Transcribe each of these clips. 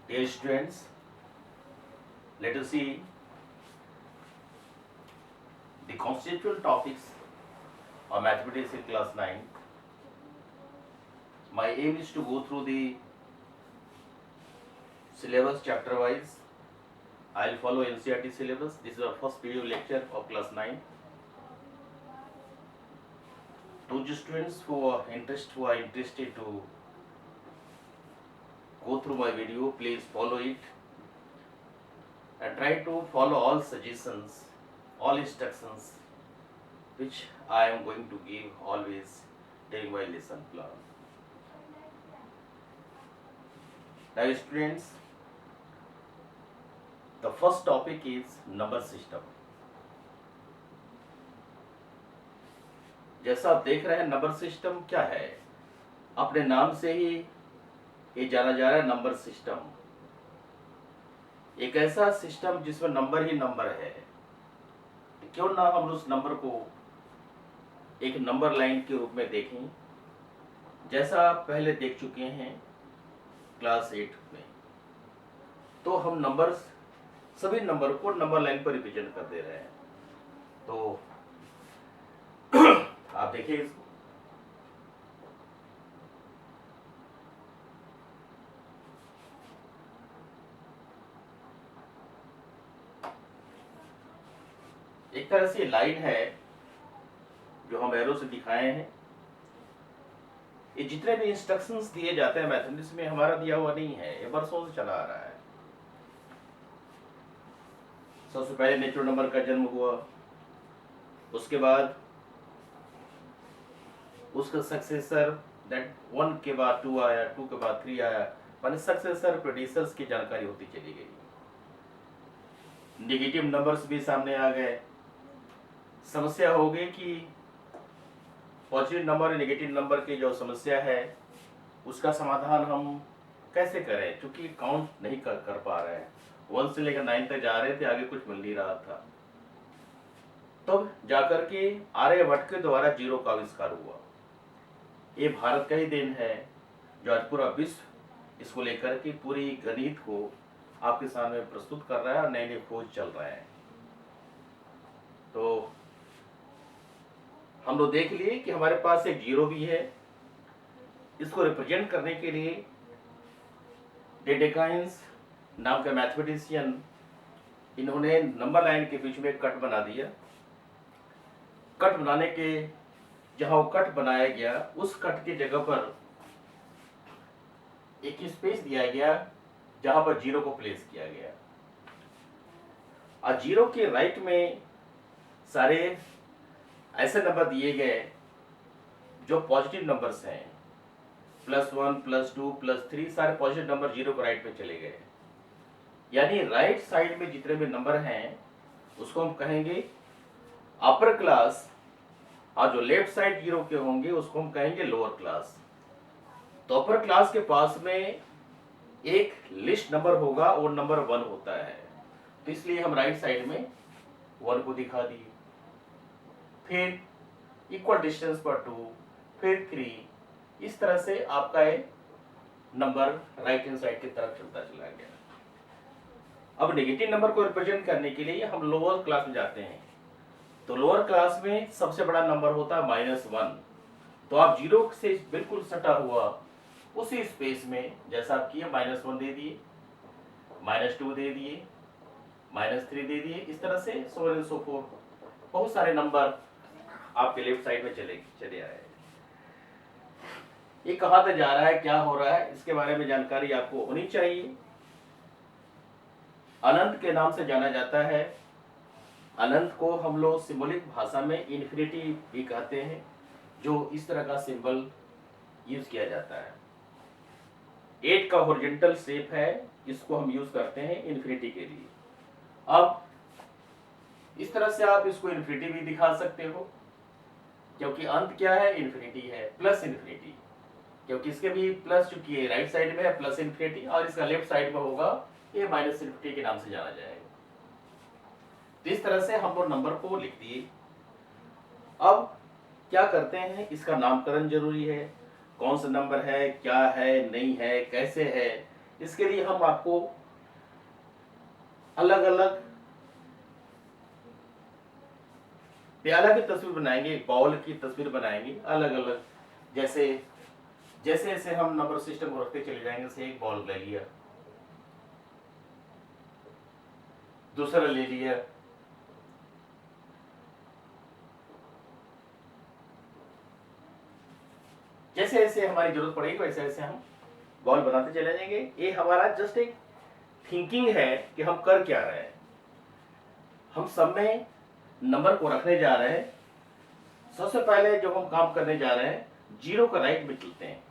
Dear students, let us see the conceptual topics of mathematics in class 9. My aim is to go through the syllabus chapter wise. I'll follow NCERT syllabus. This is our first video lecture of class 9. Those students who are interested to go through my video, please follow it and try to follow all suggestions, all instructions which I am going to give always during my lesson plan. Now students, the first topic is number system. जैसा आप देख रहे हैं number system क्या है, अपने नाम से ही ये जाना जा रहा है। नंबर सिस्टम एक ऐसा सिस्टम जिसमें नंबर ही नंबर है। क्यों ना हम उस नंबर को एक नंबर लाइन के रूप में देखें, जैसा आप पहले देख चुके हैं क्लास 8 में। तो हम नंबर्स, सभी नंबर को नंबर लाइन पर रिप्रेजेंट कर दे रहे हैं। तो आप देखिए इसको, एक तरह से लाइन है जो हम एरो से दिखाए हैं। ये जितने भी इंस्ट्रक्शंस दिए जाते हैं मैथमेटिक्स में, हमारा दिया हुआ नहीं है, ये बरसों से चला आ रहा है। सबसे पहले नेचुरल नंबर का जन्म हुआ, उसके बाद उसका सक्सेसर, दैट 1 के बाद 2 आया, 2 के बाद 3 आया, माने सक्सेसर प्रेडिसर्स की जानकारी होती चली गई। नेगेटिव नंबर्स भी सामने आ गए। समस्या हो गई कि पॉजिटिव नंबर और नेगेटिव नंबर की जो समस्या है उसका समाधान हम कैसे करें, क्योंकि काउंट नहीं कर पा रहे हैं। 1 से लेकर 9 तक जा रहे थे, आगे कुछ मिल नहीं रहा था। तब जाकर के आर्यभट्ट के द्वारा जीरो का आविष्कार हुआ। ये भारत का ही देन है, जो आज पूरा विश्व इसको लेकर के पूरी गणित को आपके सामने प्रस्तुत कर रहा है और नए नए खोज चल रहे हैं। तो हम लोग देख लिए कि हमारे पास एक जीरो भी है। इसको रिप्रेजेंट करने के लिए डेडेकाइंस नाम का मैथमेटिशियन, इन्होंने नंबर लाइन के बीच में एक कट बना दिया। कट बनाने के जहां वो कट बनाया गया, उस कट की जगह पर एक स्पेस दिया गया जहां पर जीरो को प्लेस किया गया। और जीरो के राइट में सारे ऐसे नंबर दिए गए जो पॉजिटिव नंबर्स हैं। +1, +2, +3 सारे पॉजिटिव नंबर जीरो के राइट में चले गए। यानी राइट साइड में जितने भी नंबर हैं उसको हम कहेंगे अपर क्लास, और जो लेफ्ट साइड जीरो के होंगे उसको हम कहेंगे लोअर क्लास। तो अपर क्लास के पास में एक लिस्ट नंबर होगा और नंबर 1 होता है, तो इसलिए हम राइट साइड में 1 को दिखा दिए। फिर इक्वल डिस्टेंस पर 2, फिर 3, इस तरह से आपका एक नंबर राइट हैंड साइड की तरफ चलता चला गया। अब नेगेटिव नंबर को रिप्रेजेंट करने के लिए हम लोअर क्लास में जाते हैं। तो लोअर क्लास में सबसे बड़ा नंबर होता है -1। तो आप जीरो से बिल्कुल सटा हुआ उसी स्पेस में जैसा आप किए, -1 दे दिए, -2 दे दिए, -3 दे दिए, इस तरह से सो एंड सो फोर्थ बहुत सारे नंबर आपके लेफ्ट साइड में चले आए। ये कहाँ तक जा रहा है, क्या हो रहा है, इसके बारे में जानकारी आपको होनी चाहिए। अनंत के नाम से जाना जाता है। अनंत को हम लोग सिंबॉलिक भाषा में इन्फिनिटी भी कहते हैं, जो इस तरह का सिंबल यूज किया जाता है। 8 का हॉरिजॉन्टल शेप है, इसको हम यूज करते हैं इन्फिनिटी के लिए। अब इस तरह से आप इसको इन्फिनिटी भी दिखा सकते हो, क्योंकि अंत क्या है, इन्फिनिटी है, प्लस इन्फिनिटी, क्योंकि इसके भी प्लस चूंकि है राइट साइड में है प्लस इन्फिनिटी, और इसका लेफ्ट साइड में होगा ये माइनस इन्फिनिटी के नाम से जाना जाएगा। तो इस तरह से हम लोग नंबर को लिख दिए। अब क्या करते हैं, इसका नामकरण जरूरी है। कौन सा नंबर है, क्या है, नहीं है, कैसे है, इसके लिए हम आपको अलग अलग प्याला की तस्वीर बनाएंगे, बाउल की तस्वीर बनाएंगे अलग अलग। जैसे जैसे जैसे हम नंबर सिस्टम को रखते चले जाएंगे, जैसे एक बॉल ले लिया, दूसरा ले लिया, जैसे जैसे हमारी जरूरत पड़ेगी वैसे वैसे हम बॉल बनाते चले जाएंगे। ये हमारा जस्ट एक थिंकिंग है कि हम कर क्या रहे हैं। हम सब में नंबर को रखने जा रहे हैं। सबसे पहले जो हम काम करने जा रहे हैं, जीरो का राइट में चलते हैं।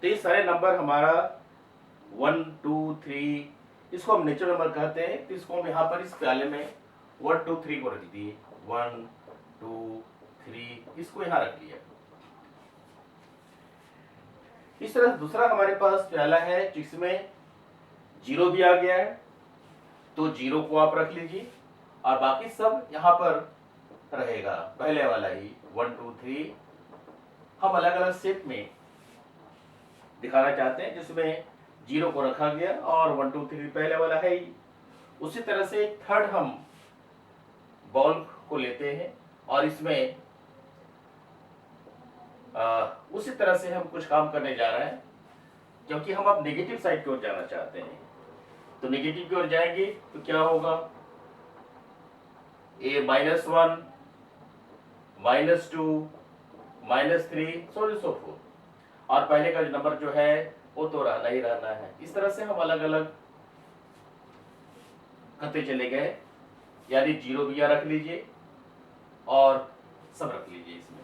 तो ये सारे नंबर हमारा 1 2 3, इसको हम नेचुरल नंबर कहते हैं। तो इसको हम यहाँ पर इस प्याले में 1 2 3 को रख दिए, 1 2 3, इसको यहाँ रख लिया। इस तरह दूसरा हमारे पास प्याला है जिसमें जीरो भी आ गया है, तो जीरो को आप रख लीजिए और बाकी सब यहाँ पर रहेगा, पहले वाला ही 1 2 3। हम अलग अलग शेप में दिखाना चाहते हैं जिसमें जीरो को रखा गया और 1 2 3 पहले वाला है ही। उसी तरह से थर्ड हम बॉल को लेते हैं और इसमें उसी तरह से हम कुछ काम करने जा रहे हैं, क्योंकि हम अब नेगेटिव साइड की ओर जाना चाहते हैं। तो नेगेटिव की ओर जाएंगे तो क्या होगा, a -1 -2 -3 सो सो फोर्थ, और पहले का जो नंबर जो है वो तो रहना ही रहना है। इस तरह से हम अलग अलग करते चले गए, यानी जीरो भी यहाँ रख लीजिए और सब रख लीजिए इसमें।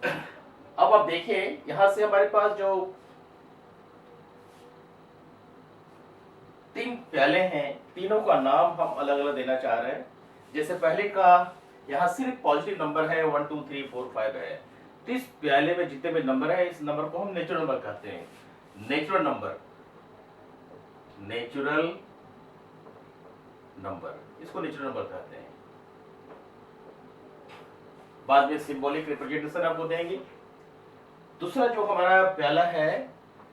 अब आप देखिए यहां से हमारे पास जो तीन प्याले हैं, तीनों का नाम हम अलग अलग देना चाह रहे हैं। जैसे पहले का यहाँ सिर्फ पॉजिटिव नंबर है, 1 2 3 4 5 है। तो इस प्याले में जितने भी नंबर है, इस नंबर को हम नेचुरल नंबर कहते हैं। नेचुरल नंबर, नेचुरल नंबर, इसको नेचुरल नंबर कहते हैं। बाद में सिंबॉलिक रिप्रेजेंटेशन आपको देंगे। दूसरा जो हमारा प्याला है,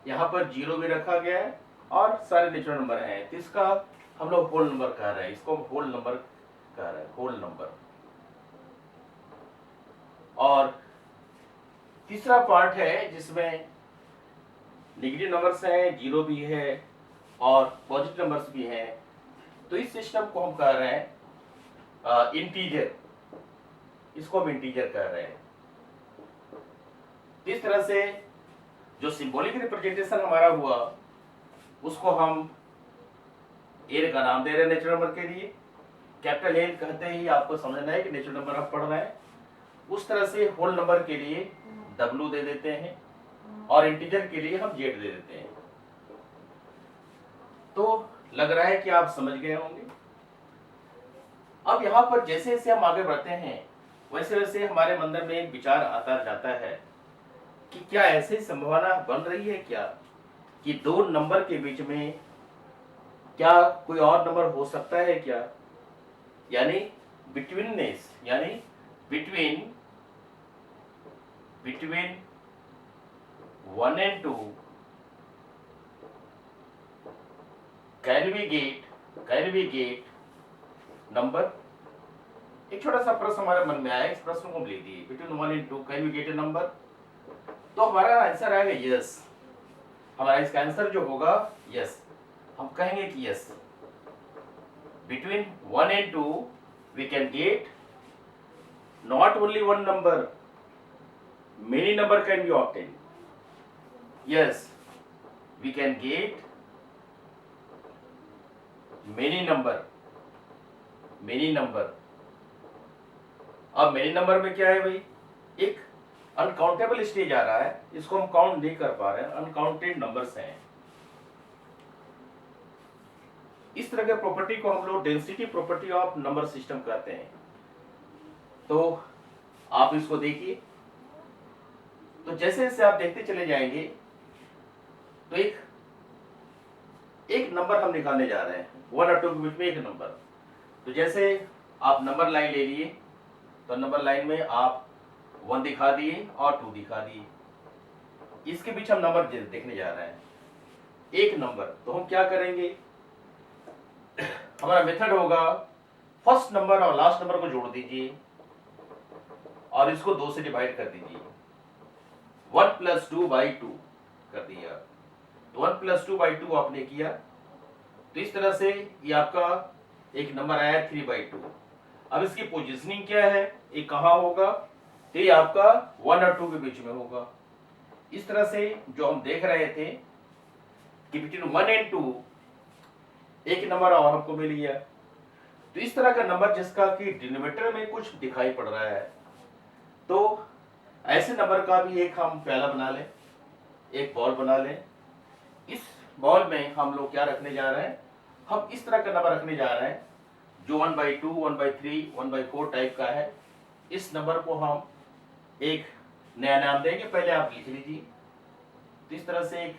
यहाँ पर जीरो भी रखा गया है और सारे नेचुरल नंबर हैं, तो इसका हम लोग होल नंबर कह रहे हैं, इसको होल नंबर कह रहे हैं, होल नंबर। और तीसरा पार्ट है जिसमें नेगेटिव नंबर्स हैं, जीरो भी है और पॉजिटिव नंबर्स भी हैं। तो इस सिस्टम को हम कह रहे हैं इंटीजर, इसको हम इंटीजर कह रहे हैं। इस तरह से जो सिंबॉलिक रिप्रेजेंटेशन हमारा हुआ उसको हम ए का नाम दे रहे हैं नेचुरल नंबर के लिए। कैपिटल ए कहते ही आपको समझना है कि नेचुरल नंबर आप पढ़ रहे हैं। उस तरह से होल नंबर के लिए W दे देते हैं और इंटीजर के लिए हम Z दे देते हैं। तो लग रहा है कि आप समझ गए होंगे। अब यहाँ पर जैसे जैसे हम आगे बढ़ते हैं वैसे वैसे हमारे मन में एक विचार आता जाता है कि क्या ऐसी संभावना बन रही है क्या कि दो नंबर के बीच में क्या कोई और नंबर हो सकता है क्या, यानी बिटवीननेस, यानी between 1 and 2 can we get number. एक छोटा सा प्रश्न हमारे मन में आया, इस प्रश्न को हम लिख दिए, between 1 and 2 can we get a number. तो हमारा आंसर आएगा यस। हमारा इसका आंसर जो होगा यस, हम कहेंगे कि yes, between 1 and 2 we can get not only one number, many number can be obtained. Yes, we can get many number, many number। अब many number में क्या है भाई, एक अनकाउंटेबल स्टेज आ रहा है, इसको हम काउंट नहीं कर पा रहे हैं, अनकाउंटेड नंबर्स हैं। इस तरह के प्रॉपर्टी को हम लोग density property of number system कहते हैं। तो आप इसको देखिए, तो जैसे जैसे आप देखते चले जाएंगे तो एक नंबर हम निकालने जा रहे हैं, 1 और 2 के बीच में एक नंबर। तो जैसे आप नंबर लाइन ले लिए, तो नंबर लाइन में आप 1 दिखा दिए और 2 दिखा दिए, इसके बीच हम नंबर देखने जा रहे हैं। एक नंबर, तो हम क्या करेंगे, हमारा मेथड होगा फर्स्ट नंबर और लास्ट नंबर को जोड़ दीजिए और इसको 2 से डिवाइड कर दीजिए। 1 + 2/2 कर दिया, तो 1 + 2/2 आपने किया, तो इस तरह से ये आपका एक नंबर आया 3/2। अब इसकी पोजीशनिंग क्या है, ये कहाँ होगा, तो ये आपका 1 और 2 के बीच में होगा। इस तरह से जो हम देख रहे थे कि बिटवीन 1 और 2 एक नंबर और हमको मिल गया। तो इस तरह का नंबर जिसका कि डिनोमिनेटर में कुछ दिखाई पड़ रहा है, तो ऐसे नंबर का भी एक हम प्याला बना लें, एक बॉल बना लें। इस बॉल में हम लोग क्या रखने जा रहे हैं, हम इस तरह का नंबर रखने जा रहे हैं जो 1/2, 1/3, 1/4 टाइप का है। इस नंबर को हम एक नया नाम देंगे, पहले आप लिख लीजिए। तो इस तरह से एक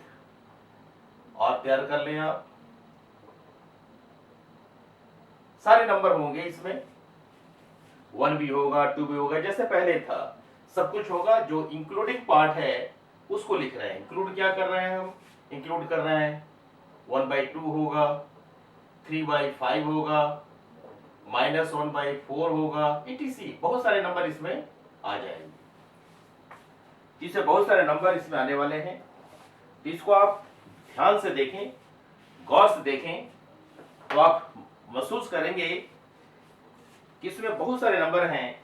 और तैयार कर लें आप। सारे नंबर होंगे इसमें, 1 भी होगा, 2 भी होगा, जैसे पहले था सब कुछ होगा। जो इंक्लूडिंग पार्ट है उसको लिख रहे हैं। इंक्लूड क्या कर रहे हैं हम, इंक्लूड कर रहे हैं 1/2 होगा, 3/5 होगा, -1/4 होगा, etc। बहुत सारे नंबर इसमें आ जाएंगे। इससे बहुत सारे नंबर इसमें आने वाले हैं, तो इसको आप ध्यान से देखें, गौर से देखें, तो आप महसूस करेंगे कि इसमें बहुत सारे नंबर हैं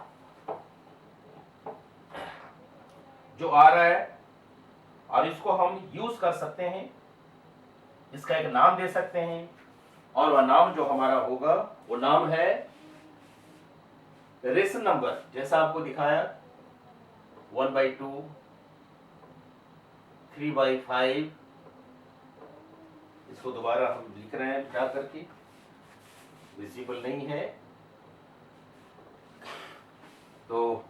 जो आ रहा है, और इसको हम यूज कर सकते हैं, इसका एक नाम दे सकते हैं, और वह नाम जो हमारा होगा वो नाम है रेशनल नंबर। जैसा आपको दिखाया 1/2, 3/5, इसको दोबारा हम लिख रहे हैं जा करके, विजिबल नहीं है, तो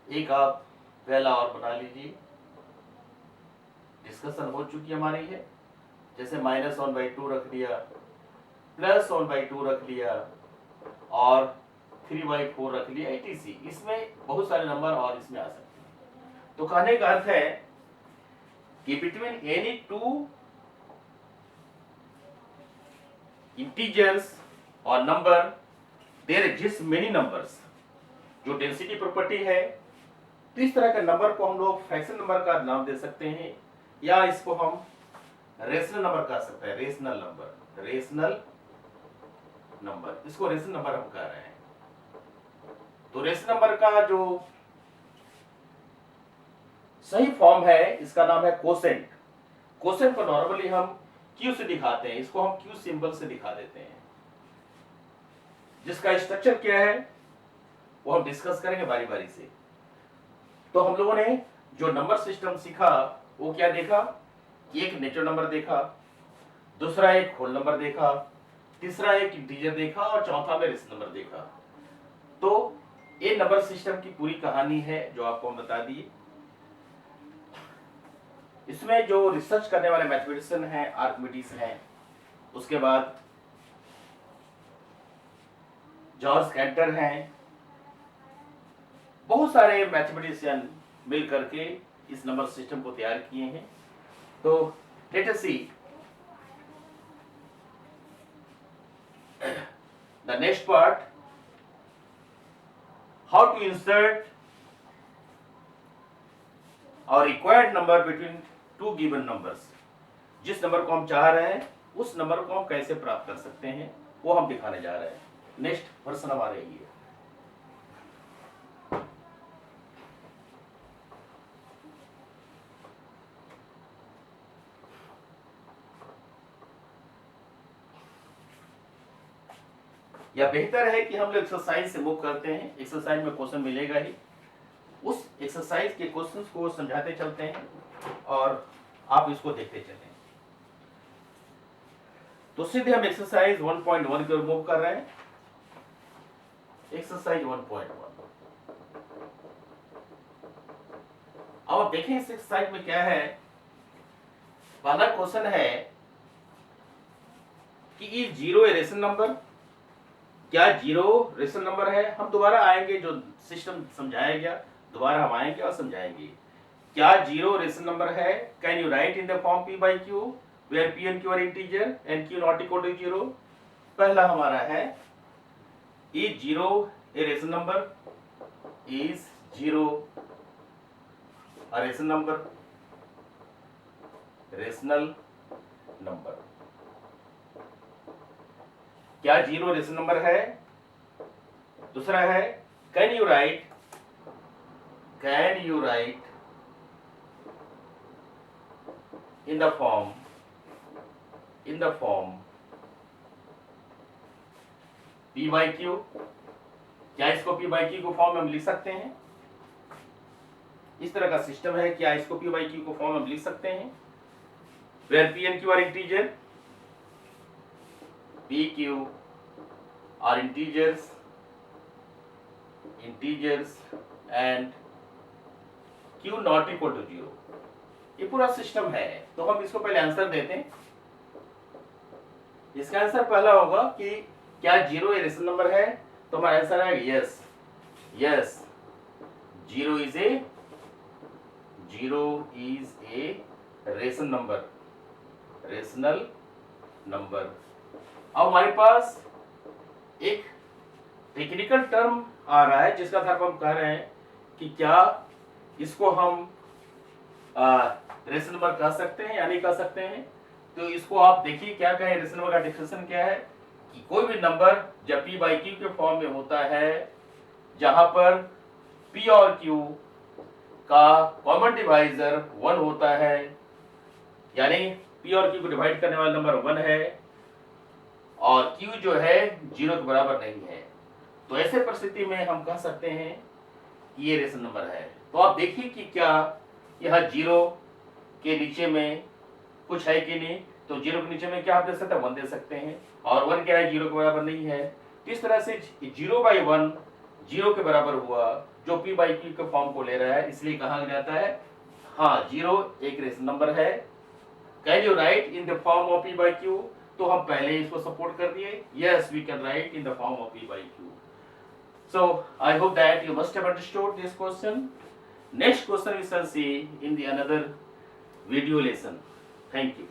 एक आप पहला और बना लीजिए। डिस्कशन हो चुकी हमारी है, जैसे -1/2 रख दिया, +1/2 रख लिया, और 3/4 रख लिया, etc। इसमें बहुत सारे नंबर और इसमें आ सकते हैं। तो कहने का अर्थ है कि बिटवीन एनी टू इंटीजर्स और number there exist many numbers. जो डेंसिटी प्रॉपर्टी है, तो इस तरह का नंबर को हम लोग फ्रैक्शन नंबर का नाम दे सकते हैं, या इसको हम रेशनल नंबर कह सकते हैं। रेशनल नंबर, रेशनल नंबर, इसको रेशनल नंबर हम कह रहे हैं। तो रेशनल नंबर का जो सही फॉर्म है, इसका नाम है कोसेंट। कोसेंट को नॉर्मली हम क्यू से दिखाते हैं, इसको हम क्यू सिंबल से दिखा देते हैं। जिसका स्ट्रक्चर क्या है वो हम डिस्कस करेंगे बारी बारी से। तो हम लोगों ने जो नंबर सिस्टम सीखा वो क्या देखा, एक नेचुरल नंबर देखा, दूसरा एक होल नंबर देखा, तीसरा एक इंटीजर देखा, और चौथा में रेशनल नंबर देखा। तो ये नंबर सिस्टम की पूरी कहानी है जो आपको हम बता दिए। इसमें जो रिसर्च करने वाले मैथमेटिशियन हैं, आर्किमिडीज हैं, उसके बाद जॉर्ज कैंटर हैं, बहुत सारे मैथमेटिशियन मिल करके इस नंबर सिस्टम को तैयार किए हैं। तो let us see the next part, how to insert our required number between two given numbers. जिस नंबर को हम चाह रहे हैं उस नंबर को हम कैसे प्राप्त कर सकते हैं वो हम दिखाने जा रहे हैं। नेक्स्ट वर्सन हमारे ये, या बेहतर है कि हम लोग एक्सरसाइज से मूव करते हैं। एक्सरसाइज में क्वेश्चन मिलेगा ही, उस एक्सरसाइज के क्वेश्चंस को समझाते चलते हैं और आप इसको देखते चलें। तो सीधे हम एक्सरसाइज 1.1 की ओर मूव कर रहे हैं। एक्सरसाइज 1.1, अब आप देखें इस एक्सरसाइज में क्या है। पहला क्वेश्चन है कि is zero a rational number, क्या जीरो रेशनल नंबर है। हम दोबारा आएंगे, जो सिस्टम समझाया गया दोबारा हम आएंगे और समझाएंगे। क्या जीरो रेशनल नंबर है? Can you right in the form p by q where p and q are integer and q not equal to 0? पहला हमारा है is zero a rational number? is zero a rational number? Rational number. क्या zero rational number है? दूसरा है can you right in the form p by q? क्या इसको p by q को फॉर्म में हम लिख सकते हैं? इस तरह का सिस्टम है, क्या इसको p by q को फॉर्म में हम लिख सकते हैं? where p and q are integer, p q are integers and q not equal to 0। ये पूरा सिस्टम है। तो हम इसको पहले आंसर देते हैं। इसका आंसर पहला होगा कि क्या जीरो ए रेशनल नंबर है? तो हमारा आंसर है yes, zero is a rational number. अब हमारे पास एक टेक्निकल टर्म आ रहा है जिसका अर्थ हम कह रहे हैं कि क्या इसको हम रेशनल नंबर कह सकते हैं या नहीं कह सकते हैं। तो इसको आप देखिए क्या कहें, रेशनल नंबर का डेफिनेशन क्या है कि कोई भी नंबर जब p by q के फॉर्म में होता है जहां पर p और q का कॉमन डिवाइजर 1 होता है, यानी p और q को डिवाइड करने वाला नंबर 1 है और q जो है 0 के बराबर नहीं है, तो ऐसे परिस्थिति में हम कह सकते हैं कि ये रेशनल नंबर है। तो आप देखिए कि क्या यह 0 के नीचे में कुछ है कि नहीं। तो 0 के नीचे में क्या आप दे सकते हैं? 1 दे सकते हैं, और 1 क्या है? 0 के बराबर नहीं है। तो इस तरह से 0 by 1 0 के बराबर हुआ, जो p by q के फॉर्म को ले रहा है, इसलिए कहा जाता है हाँ 0 एक रेशनल नंबर है। Can you right in the form of p by q? तो हम पहले इसको सपोर्ट कर दिए, yes we can write in the form of p by q। So I hope that you must have understood this question. Next question we shall see in the another video lesson. Thank you.